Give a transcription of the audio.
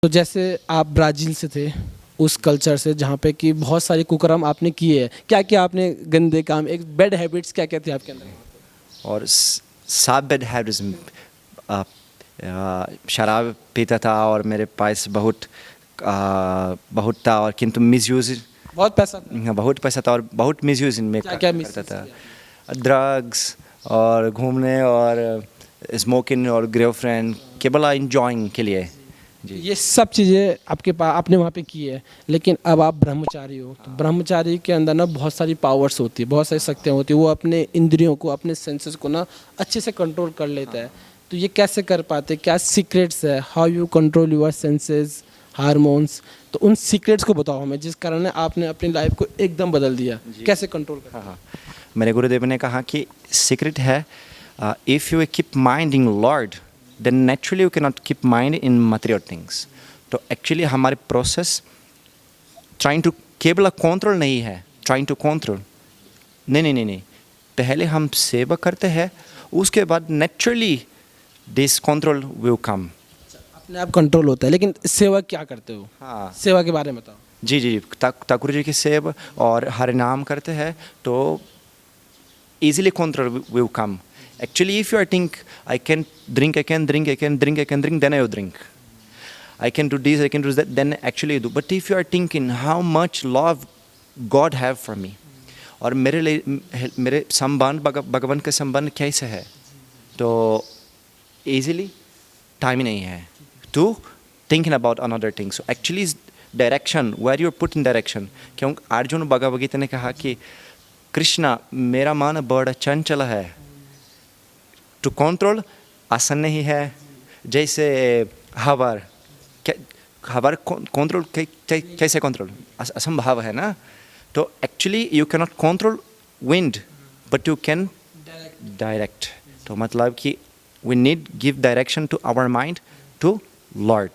तो जैसे आप ब्राज़ील से थे, उस कल्चर से जहाँ पे कि बहुत सारे कुकर्म आपने किए हैं। क्या-क्या आपने गंदे काम, एक बैड हैबिट्स क्या-क्या थे आपके अंदर? और सात बैड हैबिट्स। शराब पीता था और मेरे पास बहुत था और किंतु मिसयूज बहुत पैसा था। बहुत पैसा था और बहुत मिसयूज इनमें क्या-क्या करता मिसयूज़ था। किया? ड्रग्स और घूमने और स्मोकिंग और गर्लफ्रेंड केवल इंजॉइंग के लिए। जी ये सब चीज़ें आपने वहाँ पे की है, लेकिन अब आप ब्रह्मचारी हो। तो ब्रह्मचारी के अंदर ना बहुत सारी पावर्स होती है, बहुत सारी शक्तियाँ होती हैं। वो अपने इंद्रियों को, अपने सेंसेस को ना अच्छे से कंट्रोल कर लेता है। तो ये कैसे कर पाते हैं? क्या सीक्रेट्स है? How you control your senses, hormones? तो उन सीक्रेट्स को बताओ हमें, जिस कारण आपने अपनी लाइफ को एकदम बदल दिया। कैसे कंट्रोल करते हाँ हैं? हाँ। मेरे गुरुदेव ने कहा कि सीक्रेट है, if you keep mind in Lord then naturally you can not keep mind in material things. तो एक्चुअली हमारे प्रोसेस ट्राइंग टू केवल कंट्रोल नहीं है, ट्राइंग टू कंट्रोल नहीं, पहले हम सेवा करते हैं, उसके बाद naturally this control will come. अपने आप कंट्रोल होता है, लेकिन सेवा क्या करते हो? हाँ सेवा के बारे में बताओ। जी, ठाकुर जी की सेवा और हरि नाम करते हैं तो easily control will come. Actually, if you are think I can drink, then I will drink. I can do this, I can do that, then actually you do. But if you are thinking how much love God have for me, और मेरे संबंध भगवान के संबंध कैसे है, तो easily time ही नहीं है to thinking about another thing. So actually direction, where you put in direction. क्यों अर्जुन भगवद गीता ने कहा कि कृष्णा मेरा मन बड़ा चंचल है, टू कंट्रोल आसान नहीं है। जैसे हवर, हवर कंट्रोल कैसे कंट्रोल असंभव है ना। तो actually you can not control wind but you can direct. तो मतलब कि we need give direction to our mind to Lord.